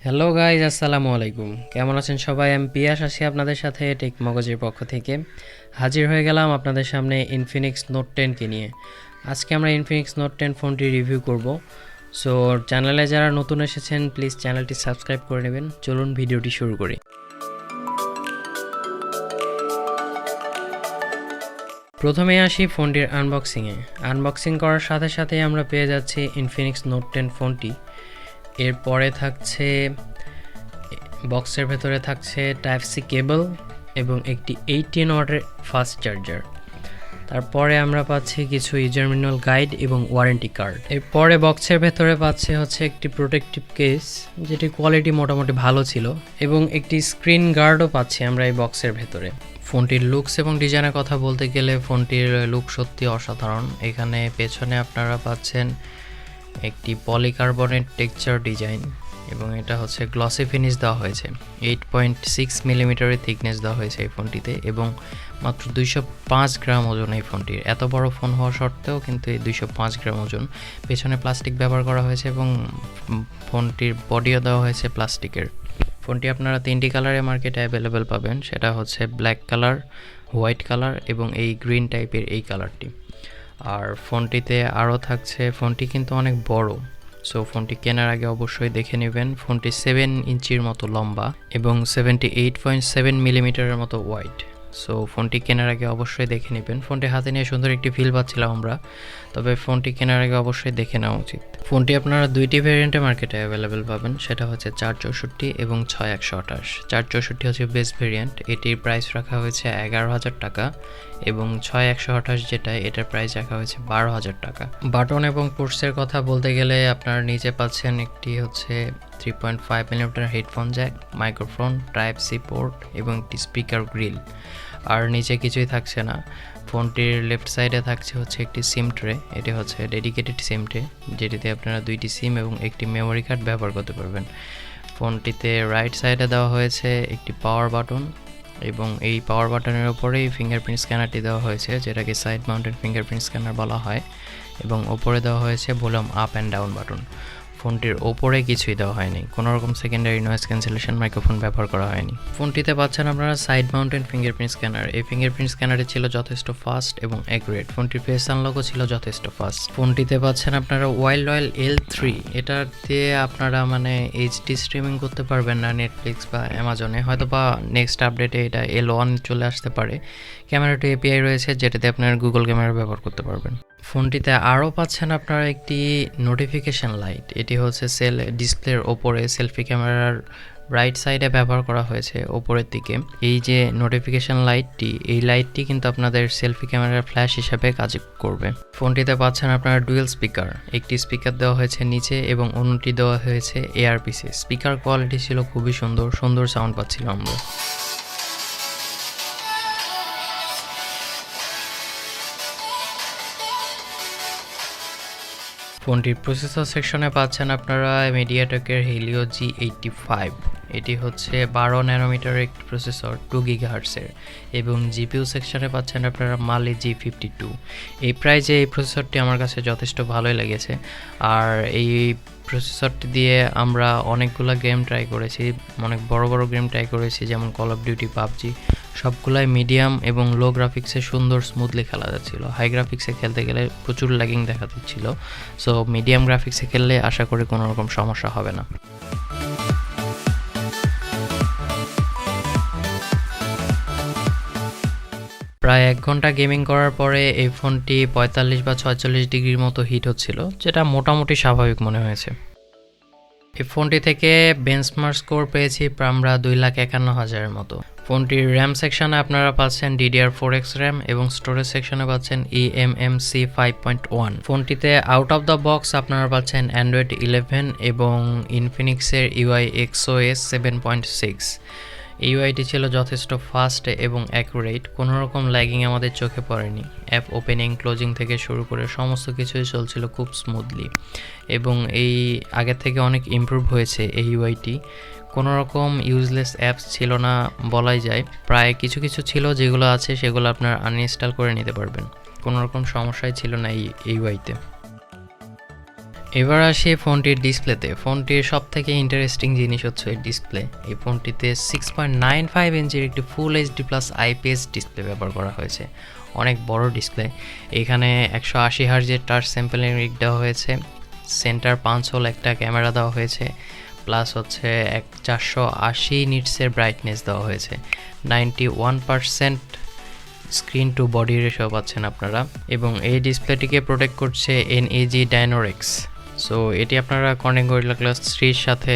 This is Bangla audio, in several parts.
হ্যালো গাইজ, আসসালামু আলাইকুম। কেমন আছেন সবাই? আমি পিয়াস আছি আপনাদের সাথে টেক মগজের পক্ষ থেকে। হাজির হয়ে গেলাম আপনাদের সামনে ইনফিনিক্স নোট 10কে নিয়ে। আজকে আমরা ইনফিনিক্স নোট 10 ফোনটি রিভিউ করব। সো চ্যানেলে যারা নতুন এসেছেন প্লিজ চ্যানেলটি সাবস্ক্রাইব করে নেবেন। চলুন ভিডিওটি শুরু করি। প্রথমে আসি ফোনটির আনবক্সিংয়ে। আনবক্সিং করার সাথে সাথে আমরা পেয়ে যাচ্ছি ইনফিনিক্স নোট 10 ফোনটি। এরপরে থাকছে বক্সের ভেতরে থাকছে টাইপ সি কেবল এবং একটি 18 ওয়াটের ফাস্ট চার্জার। তারপরে আমরা পাচ্ছি কিছু ইউজার ম্যানুয়াল গাইড এবং ওয়ারেন্টি কার্ড। এরপরে বক্সের ভেতরে পাচ্ছি হচ্ছে একটি প্রোটেক্টিভ কেস, যেটি কোয়ালিটি মোটামুটি ভালো ছিল, এবং একটি স্ক্রিন গার্ডও পাচ্ছি আমরা এই বক্সের ভেতরে। ফোনটির লুকস এবং ডিজাইনের কথা বলতে গেলে ফোনটির লুক সত্যি অসাধারণ। এখানে পেছনে আপনারা পাচ্ছেন একটি পলিকার্বনেট টেক্সচার ডিজাইন এবং এটা হচ্ছে গ্লসি ফিনিশ দেওয়া হয়েছে। 8.6 মিলিমিটারের থিকনেস দেওয়া হয়েছে এই ফোনটিতে এবং মাত্র 205 গ্রাম ওজন এই ফোনটির। এত বড় ফোন হওয়া সত্ত্বেও কিন্তু এই 205 গ্রাম ওজন। পেছনে প্লাস্টিক ব্যবহার করা হয়েছে এবং ফোনটির বডিও দেওয়া হয়েছে প্লাস্টিকের। ফোনটি আপনারা 3টি কালারে মার্কেটে অ্যাভেলেবেল পাবেন, সেটা হচ্ছে ব্ল্যাক কালার, হোয়াইট কালার এবং এই গ্রিন টাইপের এই কালারটি। আর ফোনটিতে আরও থাকছে, ফোনটি কিন্তু অনেক বড়, সো ফোনটি কেনার আগে অবশ্যই দেখে নেবেন। ফোনটি 7 ইঞ্চির মতো লম্বা এবং 78.7 মিলিমিটারের মতো ওয়াইড। সো ফোনটি কেনার আগে অবশ্যই দেখে নেবেন। ফোনটি হাতে নিয়ে সুন্দর একটি ফিল পাচ্ছিলাম আমরা, তবে ফোনটি কেনার আগে অবশ্যই দেখে নেওয়া উচিত। ফোনটি আপনারা দুইটি ভেরিয়েন্টে মার্কেটে অ্যাভেলেবেল পাবেন, সেটা হচ্ছে 464 এবং 6128। 464 হচ্ছে বেস্ট ভেরিয়েন্ট, এটির প্রাইস রাখা হয়েছে 11,000 টাকা এবং 6128 যেটা, এটার প্রাইস রাখা হয়েছে 12,000 টাকা। বাটন এবং পোর্টসের কথা বলতে গেলে আপনারা নিচে পাচ্ছেন একটি হচ্ছে 3.5 millimetre headphone jack, microphone, type C port এবং একটি স্পিকার গ্রিল। আর নিচে কিছুই থাকছে না। ফোনটির লেফট সাইডে থাকছে হচ্ছে একটি সিম ট্রে, এটি হচ্ছে ডেডিকেটেড সিম ট্রে, যেটিতে আপনারা 2টি সিম এবং একটি মেমোরি কার্ড ব্যবহার করতে পারবেন। ফোনটিতে রাইট সাইডে দেওয়া হয়েছে একটি পাওয়ার বাটন এবং এই পাওয়ার বাটনের ওপরেই ফিঙ্গারপ্রিন্ট স্ক্যানারটি দেওয়া হয়েছে, যেটাকে সাইড মাউন্টেড ফিঙ্গারপ্রিন্ট স্ক্যানার বলা হয়, এবং ওপরে দেওয়া হয়েছে volume up and down button. ফোনটির ওপরে কিছুই দেওয়া হয়নি, কোনো রকম সেকেন্ডারি নয়েজ ক্যান্সেলেশন মাইক্রোফোন ব্যবহার করা হয়নি। ফোনটিতে পাচ্ছেন আপনারা সাইড মাউন্টেড ফিঙ্গারপ্রিন্ট স্ক্যানার। এই ফিঙ্গারপ্রিন্ট স্ক্যানারটি ছিল যথেষ্ট ফাস্ট এবং অ্যাকুরেট। ফোনটির ফেস আনলকও ছিল যথেষ্ট ফাস্ট। ফোনটিতে পাচ্ছেন আপনারা ওয়াইল্ড রয়্যাল L3, এটা দিয়ে আপনারা মানে এইচডি স্ট্রিমিং করতে পারবেন না নেটফ্লিক্স বা অ্যামাজনে, হয়তো বা নেক্সট আপডেটে এটা L1 চলে আসতে পারে। ক্যামেরাটি এপিআই রয়েছে, যেটাতে আপনারা গুগল ক্যামেরা ব্যবহার করতে পারবেন। ফোনটিতে আরও পাচ্ছেন আপনারা একটি নোটিফিকেশান লাইট, এটি হচ্ছে ডিসপ্লের ওপরে সেলফি ক্যামেরার রাইট সাইডে ব্যবহার করা হয়েছে ওপরের দিকে। এই যে নোটিফিকেশান লাইটটি, এই লাইটটি কিন্তু আপনাদের সেলফি ক্যামেরার ফ্ল্যাশ হিসাবে কাজ করবে। ফোনটিতে পাচ্ছেন আপনারা ডুয়েল স্পিকার, একটি স্পিকার দেওয়া হয়েছে নিচে এবং অন্যটি দেওয়া হয়েছে এয়ারপিসে। স্পিকার কোয়ালিটি ছিল খুবই সুন্দর, সুন্দর সাউন্ড পাচ্ছিলাম আমরা। ফোনটির প্রসেসর সেকশনে পাচ্ছেন আপনারা মিডিয়াটেকের হেলিও G85, এটি হচ্ছে 12 ন্যানোমিটারের একটি প্রসেসর, 2 গিগাহার্টসের, এবং জিপিইউ সেকশনে পাচ্ছেন আপনারা মালি G52। এই প্রাইজে এই প্রসেসরটি আমার কাছে যথেষ্ট ভালোই লেগেছে। আর এই প্রসেসরটি দিয়ে আমরা অনেকগুলো গেম ট্রাই করেছি, অনেক বড় বড় গেম ট্রাই করেছি, যেমন কল অফ ডিউটি, পাবজি, সবগুলাই মিডিয়াম এবং লো গ্রাফিক্সে সুন্দর স্মুথলি খেলা যাচ্ছিলো। হাই গ্রাফিক্সে খেলতে গেলে প্রচুর ল্যাগিং দেখা দিচ্ছিল, সো মিডিয়াম গ্রাফিক্সে খেললে আশা করি কোনো রকম সমস্যা হবে না। প্রায় 1 ঘন্টা গেমিং করার পরে এই ফোনটি 45 বা 46 ডিগ্রির মতো হিট হচ্ছিল, যেটা মোটামুটি স্বাভাবিক মনে হয়েছে। এই ফোনটি থেকে বেঞ্চমার্ক স্কোর পেয়েছি আমরা 2,51,000-এর মতো। ফোনটির র্যাম সেকশনে আপনারা পাচ্ছেন DDR4X র্যাম এবং স্টোরেজ সেকশনে পাচ্ছেন eMMC 5.1। ফোনটিতে আউট অফ দ্য বক্স আপনারা পাচ্ছেন অ্যান্ড্রয়েড 11 এবং ইনফিনিক্সের UI XOS 7.6। এই ইউআইটি ছিল যথেষ্ট ফাস্ট এবং অ্যাকুরেট, কোনো রকম ল্যাগিং আমাদের চোখে পড়েনি। অ্যাপ ওপেনিং, ক্লোজিং থেকে শুরু করে সমস্ত কিছুই চলছিল খুব স্মুথলি এবং এই আগের থেকে অনেক ইমপ্রুভ হয়েছে এই ইউআইটি। কোনো রকম ইউজলেস অ্যাপস ছিল না বলাই যায়, প্রায় কিছু কিছু ছিল যেগুলো আছে সেগুলো আপনার আনইনস্টল করে নিতে পারবেন, কোনো রকম সমস্যাই ছিল না এই ইউআইতে। এবার আসি ফোনটির ডিসপ্লেতে। ফোনটির সবথেকে ইন্টারেস্টিং জিনিস হচ্ছে ডিসপ্লে। এই ফোনটিতে 6.95 ইঞ্চির একটি full HD plus IPS display ব্যবহার করা হয়েছে। অনেক বড় ডিসপ্লে। এখানে 180 হার্জের টাচ স্যাম্পলিং রেট দেওয়া হয়েছে, সেন্টার পাঞ্চ হোল একটা ক্যামেরা দেওয়া হয়েছে, প্লাস হচ্ছে 480 নিটসের ব্রাইটনেস দেওয়া হয়েছে, 91% স্ক্রিন টু বডি রেশিও পাচ্ছেন আপনারা, এবং এই ডিসপ্লেটিকে প্রোটেক্ট করছে এনএজি ডাইনোরেক্স। সো এটি আপনারা কর্নিং গরিলা গ্লাস 3 সাথে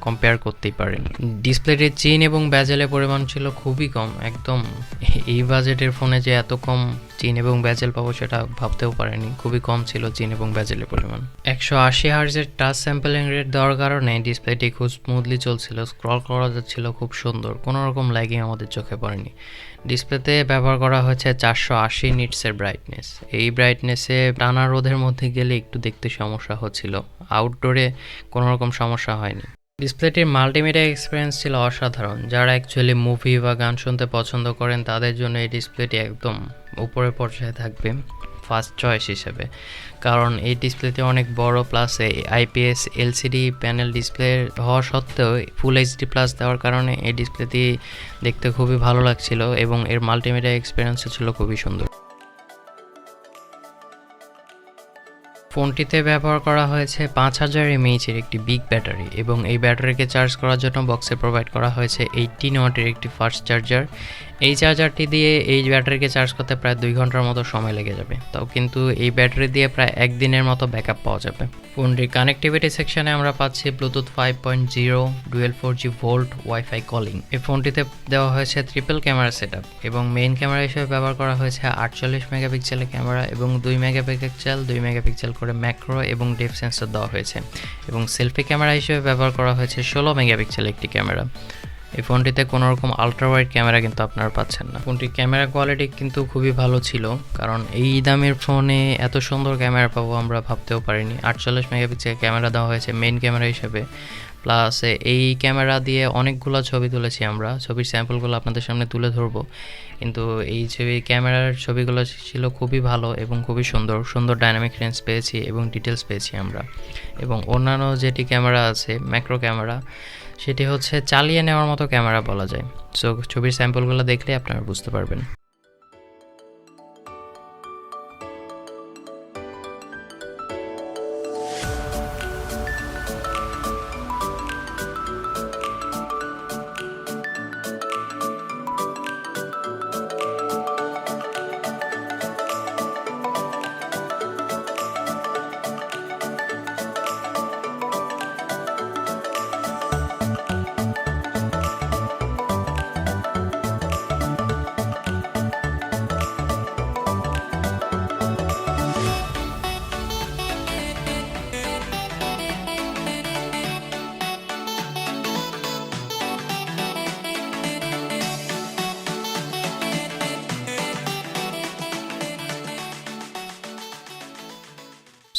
কম্পেয়ার করতেই পারেন। ডিসপ্লেটির চিন এবং ব্যাজেলের পরিমাণ ছিল খুবই কম, একদম এই বাজেটের ফোনে যে এত কম চিন এবং ব্যাজেল পাবো সেটা ভাবতেও পারেনি, খুবই কম ছিল চিন এবং ব্যাজেলের পরিমাণ। 180 হার্জের টাচ স্যাম্পলিং রেট দেওয়ার কারণে ডিসপ্লেটি খুব স্মুথলি চলছিল, স্ক্রল করা যাচ্ছিল খুব সুন্দর, কোনো রকম ল্যাগিং আমাদের চোখে পড়েনি। ডিসপ্লেতে ব্যবহার করা হয়েছে 480 নিটসের ব্রাইটনেস। এই ব্রাইটনেসে টানা রোদের মধ্যে গেলে একটু দেখতে সমস্যা হচ্ছিল, আউটডোরে কোনো রকম সমস্যা হয়নি। ডিসপ্লেটির মাল্টিমিডিয়া এক্সপিরিয়েন্স ছিল অসাধারণ। যারা অ্যাকচুয়ালি মুভি বা গান শুনতে পছন্দ করেন তাদের জন্য এই ডিসপ্লেটি একদম উপরের পর্যায়ে থাকবে ফার্স্ট চয়েস হিসেবে, কারণ এই ডিসপ্লেতে অনেক বড়, plus IPS LCD panel display হওয়া সত্ত্বেও ফুল এইচডি প্লাস দেওয়ার কারণে এই ডিসপ্লেটি দেখতে খুবই ভালো লাগছিল এবং এর মাল্টিমিডিয়া এক্সপিরিয়েন্সও ছিল খুবই সুন্দর। ফোনটিতে ব্যবহার করা হয়েছে 5000 এমএএইচের একটি বিগ ব্যাটারি, এবং এই ব্যাটারিকে চার্জ করার জন্য বক্সে প্রোভাইড করা হয়েছে 18 ওয়াটের একটি ফাস্ট চার্জার। এই চার্জারটি দিয়ে এই ব্যাটারিকে চার্জ করতে প্রায় 2 ঘন্টার মতো সময় লেগে যাবে, তাও কিন্তু এই ব্যাটারি দিয়ে প্রায় 1 দিনের মতো ব্যাকআপ পাওয়া যাবে। ফোনটির কানেক্টিভিটি সেকশনে আমরা পাচ্ছি Bluetooth 5.0, dual 4G volt wifi calling. এই ফোনটিতে দেওয়া হয়েছে ট্রিপল ক্যামেরা সেটআপ, এবং মেইন ক্যামেরা হিসেবে ব্যবহার করা হয়েছে 48 মেগাপিক্সেলের ক্যামেরা, এবং 2 মেগাপিক্সেল করে ম্যাক্রো এবং ডেপথ সেন্সর দেওয়া হয়েছে, এবং সেলফি ক্যামেরা হিসেবে ব্যবহার করা হয়েছে 16 মেগাপিক্সেলের একটি ক্যামেরা। এই ফোনটিতে কোনো রকম আলট্রা ওয়াইড ক্যামেরা কিন্তু আপনারা পাচ্ছেন না। ফোনটির ক্যামেরা কোয়ালিটি কিন্তু খুবই ভালো ছিল, কারণ এই দামের ফোনে এত সুন্দর ক্যামেরা পাবো আমরা ভাবতেও পারিনি। 48 মেগাপিক্সেল ক্যামেরা দেওয়া হয়েছে মেইন ক্যামেরা হিসেবে, প্লাস এই ক্যামেরা দিয়ে অনেকগুলো ছবি তুলেছি আমরা, ছবির স্যাম্পলগুলো আপনাদের সামনে তুলে ধরবো, কিন্তু এই ক্যামেরার ছবিগুলো ছিল খুবই ভালো এবং খুবই সুন্দর ডাইনামিক রেঞ্জ পেয়েছি এবং ডিটেলস পেয়েছি আমরা। এবং অন্যান্য যেটি ক্যামেরা আছে ম্যাক্রো ক্যামেরা, সেটি হচ্ছে চালিয়ে নেওয়ার মতো ক্যামেরা বলা যায়। সো ছবির স্যাম্পলগুলো দেখলে আপনারা বুঝতে পারবেন।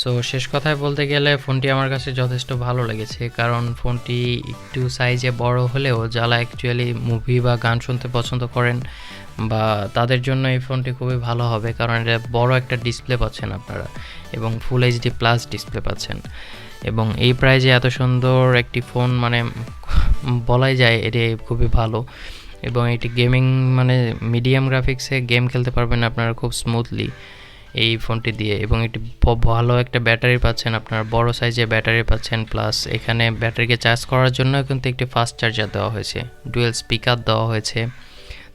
সো শেষ কথায় বলতে গেলে ফোনটি আমার কাছে যথেষ্ট ভালো লেগেছে, কারণ ফোনটি একটু সাইজে বড় হলেও যারা অ্যাকচুয়ালি মুভি বা গান শুনতে পছন্দ করেন বা তাদের জন্য এই ফোনটি খুবই ভালো হবে, কারণ এটা বড় একটা ডিসপ্লে পাচ্ছেন আপনারা এবং ফুল এইচডি প্লাস ডিসপ্লে পাচ্ছেন, এবং এই প্রাইজে এত সুন্দর একটি ফোন মানে বলাই যায় এটি খুবই ভালো। এবং এটি গেমিং মানে মিডিয়াম গ্রাফিক্সে গেম খেলতে পারবেন আপনারা খুব স্মুথলি এই ফোনটি দিয়ে, এবং এটি ভালো একটা ব্যাটারি পাচ্ছেন, আপনার বড় সাইজের ব্যাটারি পাচ্ছেন, প্লাস এখানে ব্যাটারিকে চার্জ করার জন্য কিন্তু একটি ফাস্ট চার্জার দেওয়া হয়েছে, ডুয়েল স্পিকার দেওয়া হয়েছে,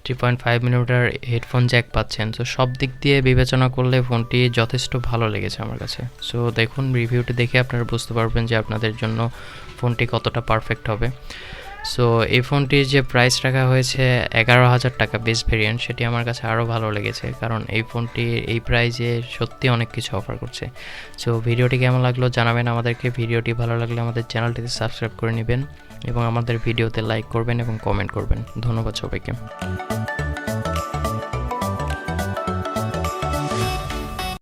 3.5 মিলিমিটার হেডফোন জ্যাক পাচ্ছেন। সো সব দিক দিয়ে বিবেচনা করলে ফোনটি যথেষ্ট ভালো লেগেছে আমার কাছে। সো দেখুন রিভিউটি দেখে আপনারা বুঝতে পারবেন যে আপনাদের জন্য ফোনটি কতটা পারফেক্ট হবে। সো এই ফোনটির যে প্রাইস রাখা হয়েছে 11,000 টাকা বেস ভেরিয়েন্ট, সেটি আমার কাছে আরও ভালো লেগেছে, কারণ এই ফোনটি এই প্রাইসে সত্যি অনেক কিছু অফার করছে। সো ভিডিওটি কেমন লাগলো জানাবেন আমাদেরকে। ভিডিওটি ভালো লাগলে আমাদের চ্যানেলটিতে সাবস্ক্রাইব করে নেবেন এবং আমাদের ভিডিওতে লাইক করবেন এবং কমেন্ট করবেন। ধন্যবাদ সবাইকে।